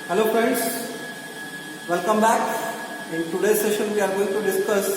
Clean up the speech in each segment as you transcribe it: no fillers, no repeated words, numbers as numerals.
Hello friends, welcome back. In today's session we are going to discuss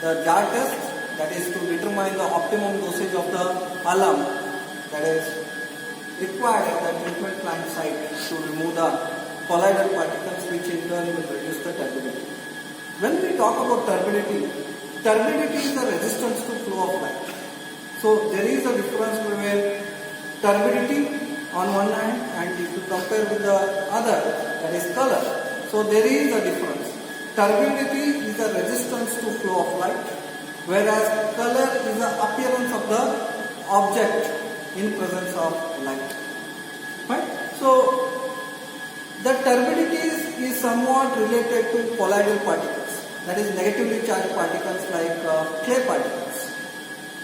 the jar test, that is to determine the optimum dosage of the alum that is required at the treatment plant site to remove the colloidal particles, which in turn will reduce the turbidity. When we talk about turbidity is the resistance to flow of light. So there is a difference between turbidity on one hand and if you compare with the other, that is color. So there is a difference. Turbidity is the resistance to flow of light, whereas color is the appearance of the object in presence of light. Right? So the turbidity is somewhat related to colloidal particles, that is negatively charged particles like clay particles.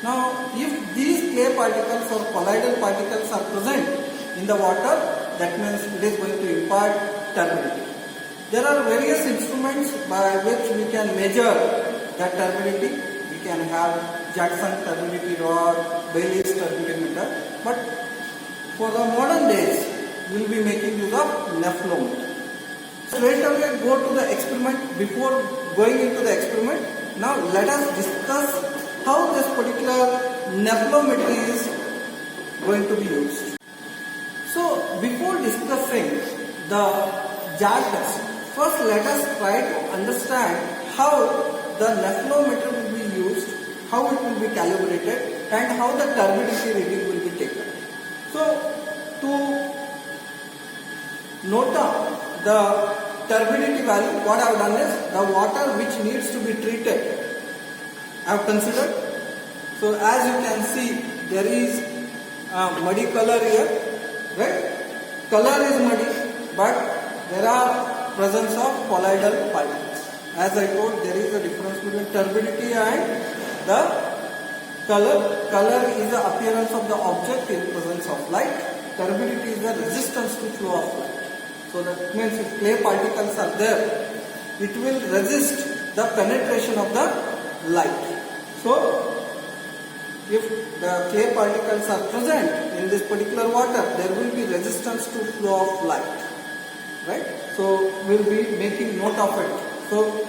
Now if these clay particles or colloidal particles are present in the water, that means it is going to impart turbidity. There are various instruments by which we can measure that turbidity. We can have Jackson turbidity rod, Bailey's turbidimeter, but for the modern days we will be making use of nephelometer. Straight away go to the experiment. Before going into the experiment, now let us discuss how this particular nephelometry is going to be used. So before discussing the jar test, first let us try to understand how the nephelometer will be used, how it will be calibrated, and how the turbidity reading will be taken. So to note down the turbidity value, what I have done is the water which needs to be treated I have considered. So as you can see, there is a muddy color here. Right? Color is muddy, but there are presence of colloidal particles. As I told, there is a difference between turbidity and the color. Color is the appearance of the object in presence of light. Turbidity is the resistance to flow of light. So that means if clay particles are there, it will resist the penetration of the light. So if the clay particles are present in this particular water, there will be resistance to flow of light. Right? So we will be making note of it. So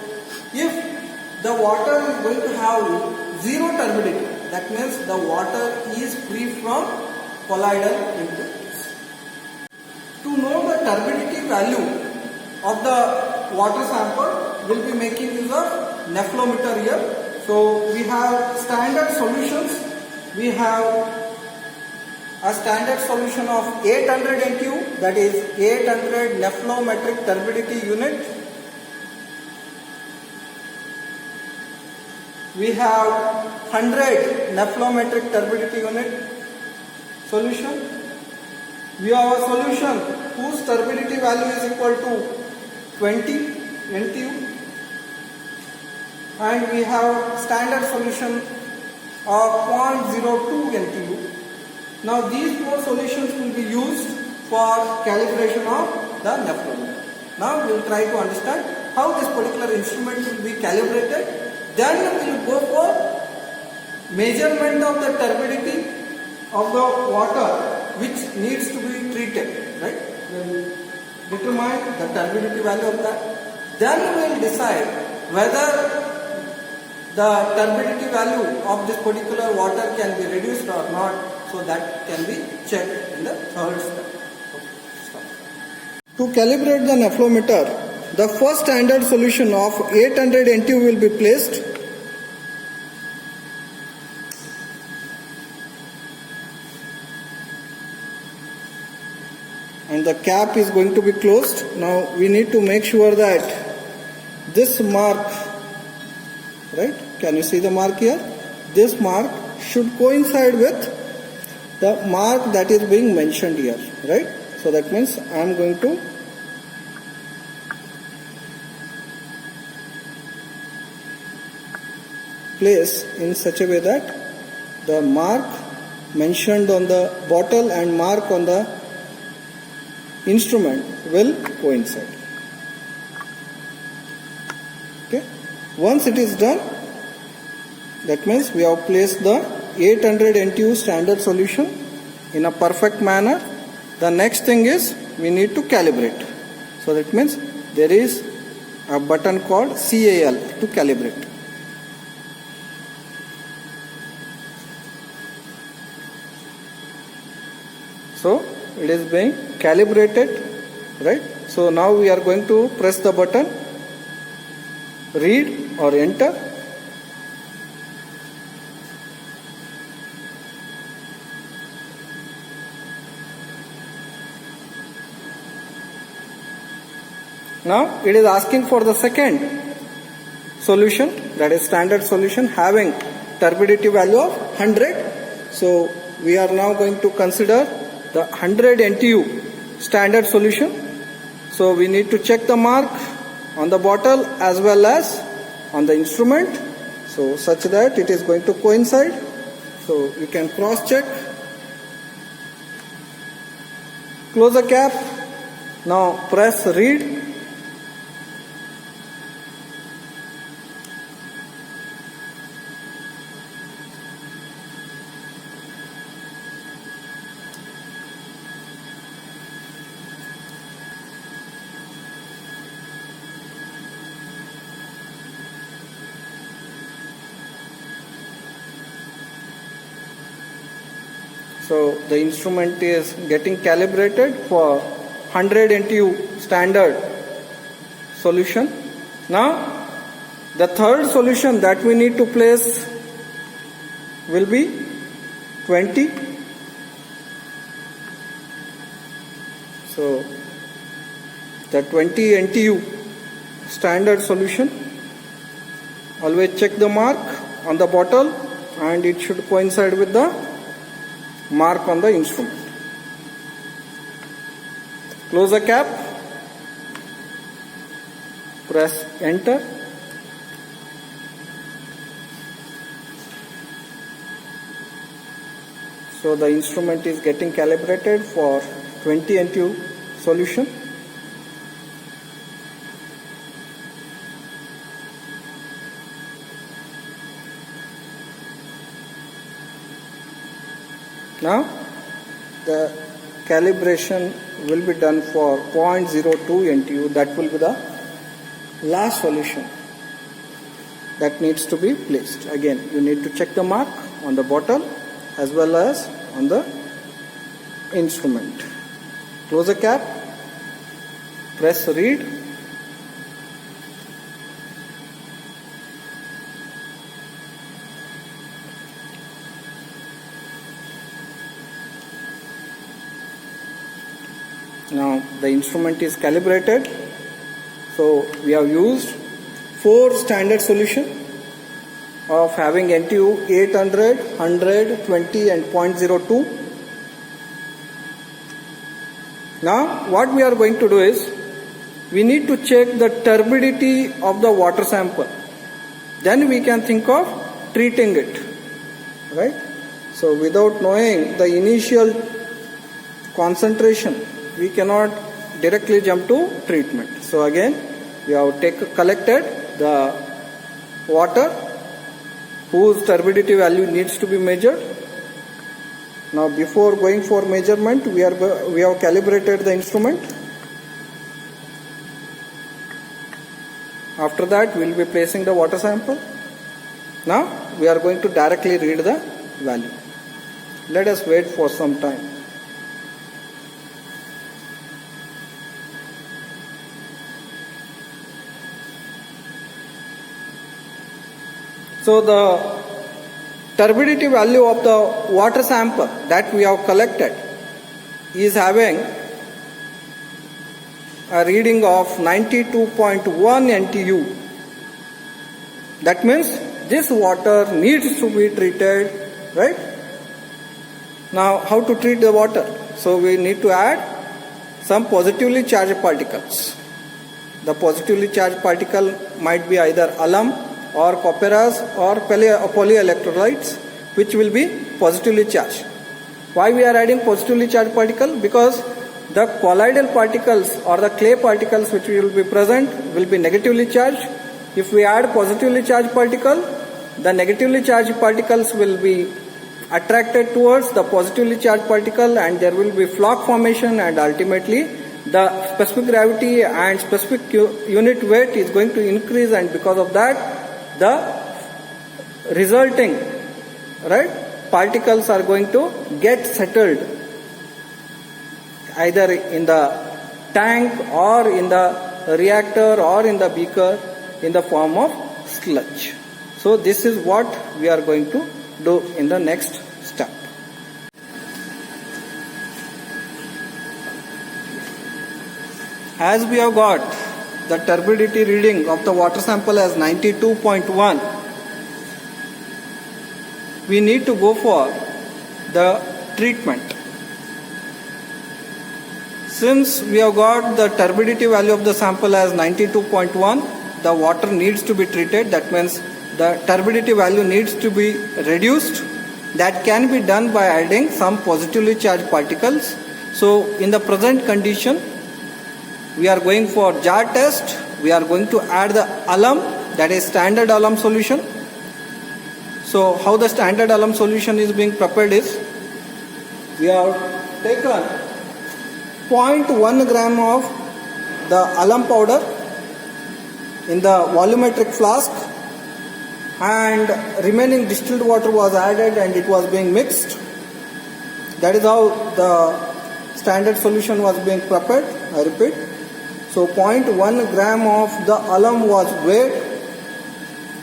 if the water is going to have zero turbidity, that means the water is free from colloidal impurities. To know the turbidity value of the water sample, we will be making use of nephelometer here. So we have standard solutions. We have a standard solution of 800 NTU, that is 800 nephelometric turbidity unit. We have 100 nephelometric turbidity unit solution. We have a solution whose turbidity value is equal to 20 NTU. And we have standard solution of 0.02 NTU. Now these four solutions will be used for calibration of the nephelometer. Now we will try to understand how this particular instrument will be calibrated. Then we will go for measurement of the turbidity of the water which needs to be treated. Right? We will determine the turbidity value of that. Then we will decide whether the turbidity value of this particular water can be reduced or not, so that can be checked in the third step. To calibrate the nephelometer, the first standard solution of 800 NTU will be placed. And the cap is going to be closed. Now we need to make sure that this mark, right? Can you see the mark here? This mark should coincide with the mark that is being mentioned here, right? So that means I am going to place in such a way that the mark mentioned on the bottle and mark on the instrument will coincide. Okay. Once it is done, that means we have placed the 800 NTU standard solution in a perfect manner. The next thing is we need to calibrate. So that means there is a button called CAL to calibrate. So it is being calibrated, right? So now we are going to press the button, read or enter. Now it is asking for the second solution, that is standard solution having turbidity value of 100. So we are now going to consider the 100 NTU standard solution. So we need to check the mark on the bottle as well as on the instrument, so such that it is going to coincide. So you can cross check. Close the cap. Now press read. So the instrument is getting calibrated for 100 NTU standard solution. Now the third solution that we need to place will be 20. So the 20 NTU standard solution, always check the mark on the bottle and it should coincide with the mark on the instrument. Close the cap, press enter. So the instrument is getting calibrated for 20 NTU solution. Now the calibration will be done for 0.02 NTU. That will be the last solution that needs to be placed. Again, you need to check the mark on the bottle as well as on the instrument. Close the cap, press read. Now the instrument is calibrated. So we have used 4 standard solution of having NTU 800, 100, 20 and 0.02. Now what we are going to do is we need to check the turbidity of the water sample. Then we can think of treating it, right? So without knowing the initial concentration, we cannot directly jump to treatment. So again, we have collected the water whose turbidity value needs to be measured. Now before going for measurement, we have calibrated the instrument. After that, we will be placing the water sample. Now we are going to directly read the value. Let us wait for some time. So the turbidity value of the water sample that we have collected is having a reading of 92.1 NTU. That means this water needs to be treated, right? Now how to treat the water? So we need to add some positively charged particles. The positively charged particle might be either alum or copperas or polyelectrolytes, which will be positively charged. Why we are adding positively charged particle? Because the colloidal particles or the clay particles which will be present will be negatively charged. If we add positively charged particle, the negatively charged particles will be attracted towards the positively charged particle and there will be flock formation and ultimately the specific gravity and specific unit weight is going to increase, and because of that the resulting particles are going to get settled either in the tank or in the reactor or in the beaker in the form of sludge. So this is what we are going to do in the next step. As we have got the turbidity reading of the water sample as 92.1, we need to go for the treatment. Since we have got the turbidity value of the sample as 92.1, the water needs to be treated. That means the turbidity value needs to be reduced. That can be done by adding some positively charged particles. So in the present condition, we are going for jar test. We are going to add the alum, that is standard alum solution. So how the standard alum solution is being prepared is, we have taken 0.1 gram of the alum powder in the volumetric flask, and remaining distilled water was added and it was being mixed. That is how the standard solution was being prepared. I repeat. So 0.1 gram of the alum was weighed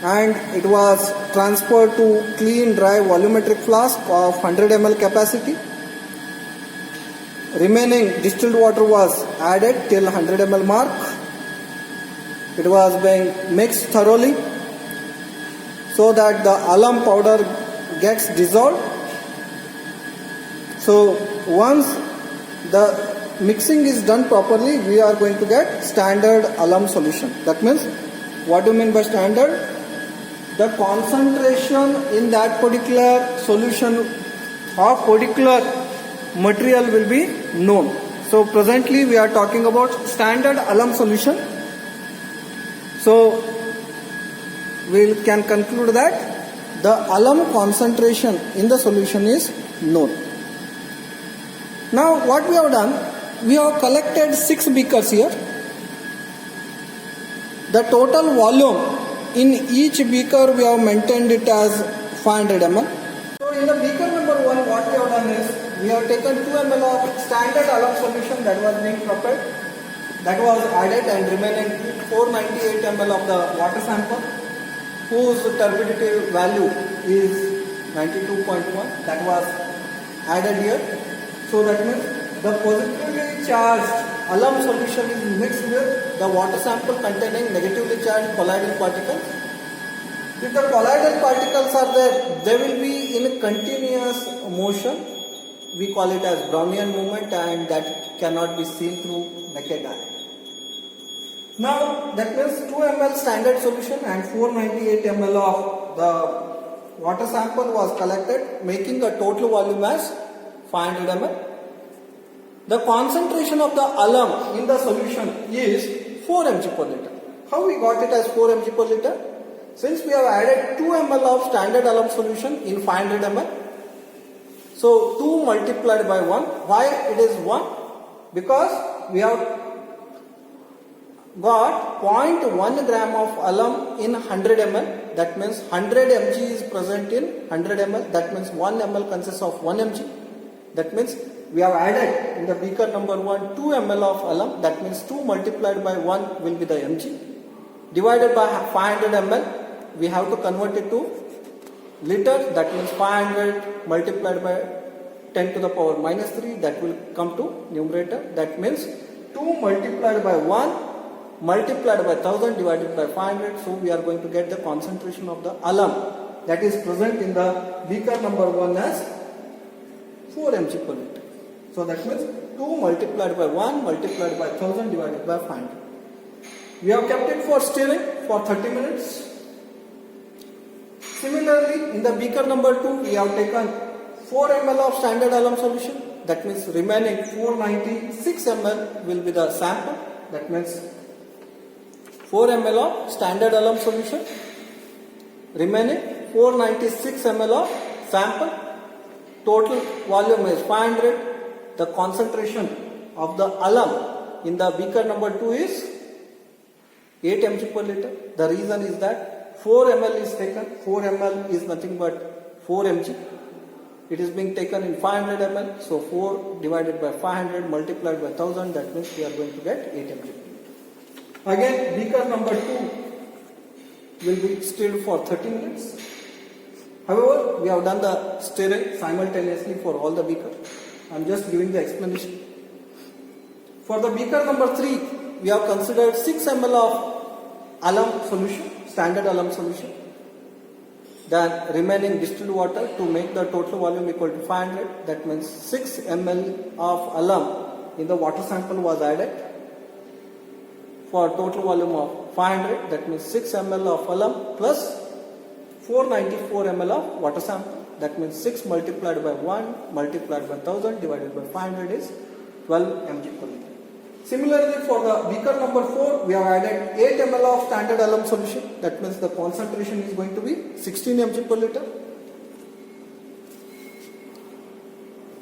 and it was transferred to clean dry volumetric flask of 100 ml capacity. Remaining distilled water was added till 100 ml mark. It was being mixed thoroughly so that the alum powder gets dissolved. So once the mixing is done properly, we are going to get standard alum solution. That means, what do you mean by standard? The concentration in that particular solution of particular material will be known. So presently we are talking about standard alum solution. So we can conclude that the alum concentration in the solution is known. Now what we have done, we have collected 6 beakers here. The total volume in each beaker we have maintained it as 500 ml. So in the beaker number 1, what we have done is, we have taken 2 ml of standard alum solution that was being prepared. That was added, and remaining 498 ml of the water sample, whose turbidity value is 92.1, that was added here. So that means the positively charged alum solution is mixed with the water sample containing negatively charged colloidal particles. If the colloidal particles are there, they will be in continuous motion. We call it as Brownian movement, and that cannot be seen through naked eye. Now that means 2 ml standard solution and 498 ml of the water sample was collected, making a total volume as 500 ml. The concentration of the alum in the solution is 4 mg per liter. How we got it as 4 mg per liter? Since we have added 2 ml of standard alum solution in 500 ml, so 2 multiplied by 1. Why it is 1? Because we have got 0.1 gram of alum in 100 ml. That means 100 mg is present in 100 ml. That means 1 ml consists of 1 mg. That means we have added in the beaker number 1 2 ml of alum. That means 2 multiplied by 1 will be the mg. Divided by 500 ml, we have to convert it to liter. That means 500 multiplied by 10 to the power minus 3. That will come to numerator. That means 2 multiplied by 1 multiplied by 1000 divided by 500. So we are going to get the concentration of the alum that is present in the beaker number 1 as 4 mg per liter. So that means 2 multiplied by 1 multiplied by 1000 divided by 500. We have kept it for stirring for 30 minutes. Similarly, in the beaker number 2, we have taken 4 ml of standard alum solution. That means remaining 496 ml will be the sample. That means 4 ml of standard alum solution. Remaining 496 ml of sample. Total volume is 500. The concentration of the alum in the beaker number 2 is 8 mg per liter. The reason is that 4 ml is taken. 4 ml is nothing but 4 mg. It is being taken in 500 ml. So 4 divided by 500 multiplied by 1000, that means we are going to get 8 mg per liter. Again, beaker number 2 will be stirred for 30 minutes. However, we have done the stirring simultaneously for all the beakers. I am just giving the explanation. For the beaker number 3, we have considered 6 ml of alum solution, standard alum solution. Then remaining distilled water to make the total volume equal to 500. That means 6 ml of alum in the water sample was added. For total volume of 500, that means 6 ml of alum plus 494 ml of water sample. That means 6 multiplied by 1 multiplied by 1000 divided by 500 is 12 mg per liter. Similarly, for the beaker number 4, we have added 8 ml of standard alum solution. That means the concentration is going to be 16 mg per liter.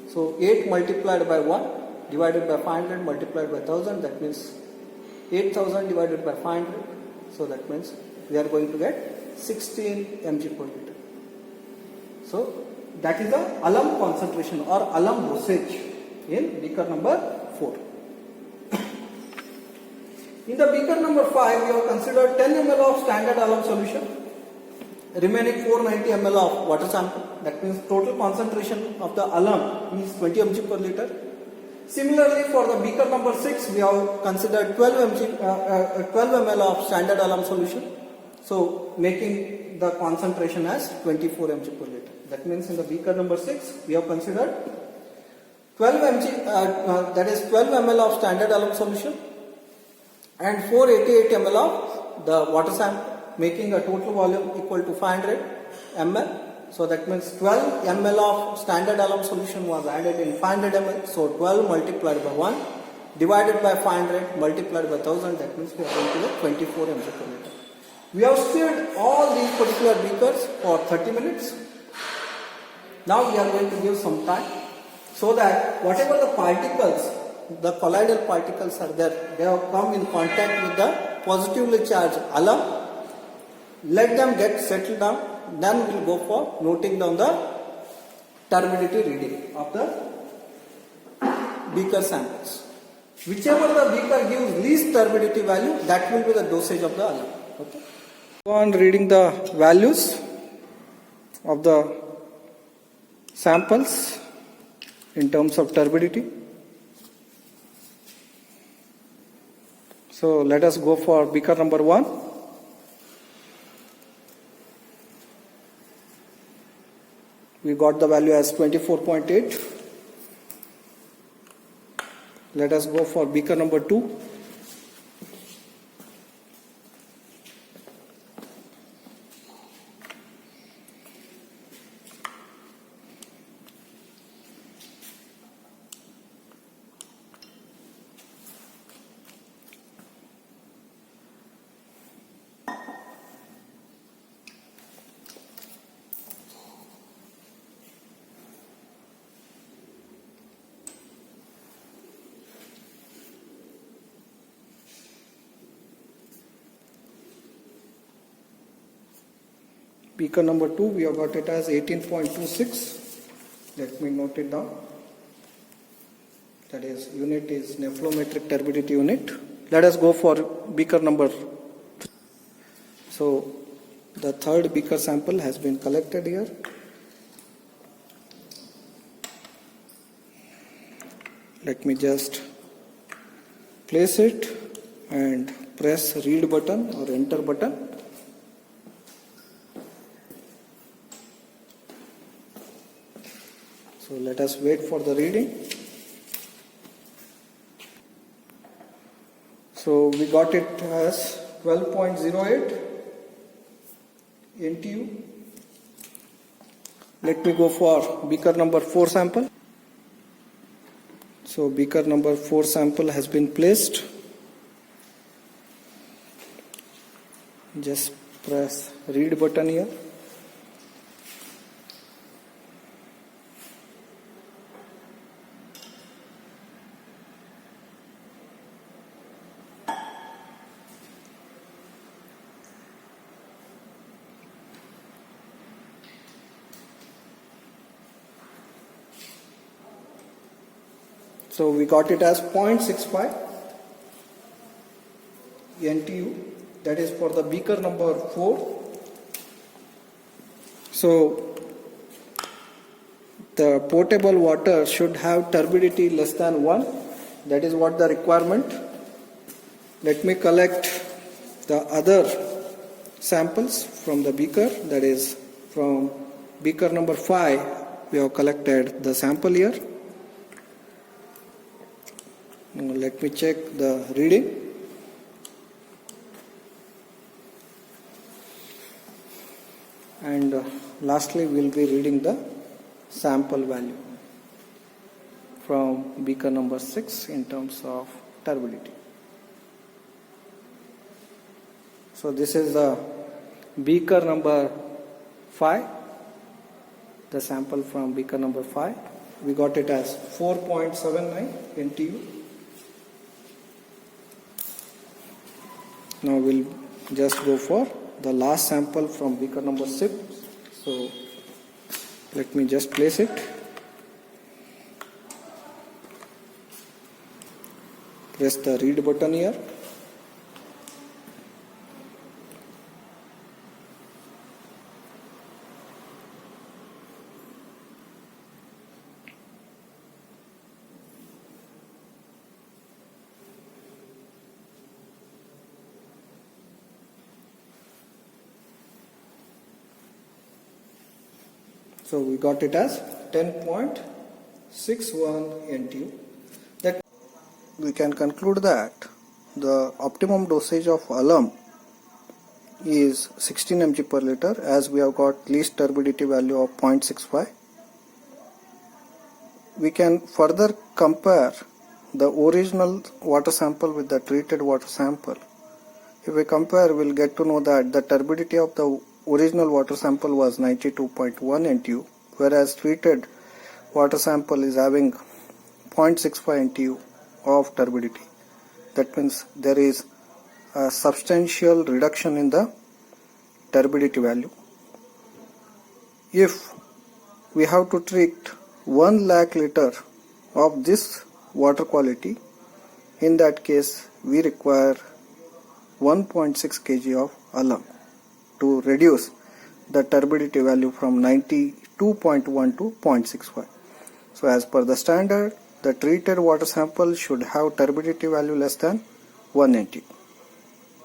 So 8 multiplied by 1 divided by 500 multiplied by 1000, that means 8000 divided by 500. So that means we are going to get 16 mg per liter. So that is the alum concentration or alum dosage in beaker number 4. In the beaker number 5, we have considered 10 ml of standard alum solution, remaining 490 ml of water sample. That means total concentration of the alum is 20 mg per liter. Similarly, for the beaker number 6, we have considered 12 ml of standard alum solution. So making the concentration as 24 mg per liter. That means in the beaker number 6, we have considered 12 ml of standard alum solution and 488 ml of the water sample, making a total volume equal to 500 ml. So that means 12 ml of standard alum solution was added in 500 ml. So 12 multiplied by 1 divided by 500 multiplied by 1000, that means we are going to get 24 mg per liter. We have stirred all these particular beakers for 30 minutes. Now we are going to give some time so that whatever the particles, the colloidal particles are there, they have come in contact with the positively charged alum. Let them get settled down. Then we will go for noting down the turbidity reading of the beaker samples. Whichever the beaker gives least turbidity value, that will be the dosage of the alum. Okay. Go on reading the values of the samples in terms of turbidity. So let us go for beaker number 1. We got the value as 24.8. Let us go for beaker number 2. Beaker number 2, we have got it as 18.26. Let me note it down. That is, unit is nephelometric turbidity unit. Let us go for beaker number 3. So the third beaker sample has been collected here. Let me just place it and press read button or enter button. So let us wait for the reading. So we got it as 12.08 NTU. Let me go for beaker number 4 sample. So beaker number 4 sample has been placed. Just press read button here. So we got it as 0.65 NTU, that is for the beaker number 4. So the potable water should have turbidity less than 1. That is what the requirement. Let me collect the other samples from the beaker, that is from beaker number 5. We have collected the sample here. Now let me check the reading. And lastly we will be reading the sample value from beaker number 6 in terms of turbidity. So this is the beaker number 5, the sample from beaker number 5. We got it as 4.79 NTU. Now we'll just go for the last sample from beaker number 6. So let me just place it. Press the read button here. So we got it as 10.61 NTU. That we can conclude that the optimum dosage of alum is 16 mg per liter, as we have got least turbidity value of 0.65. We can further compare the original water sample with the treated water sample. If we compare, we'll get to know that the turbidity of the original water sample was 92.1 NTU, whereas treated water sample is having 0.65 NTU of turbidity. That means there is a substantial reduction in the turbidity value. If we have to treat 1 lakh liter of this water quality, in that case we require 1.6 kg of alum to reduce the turbidity value from 92.1 to 0.65. So as per the standard, the treated water sample should have turbidity value less than 1 NTU.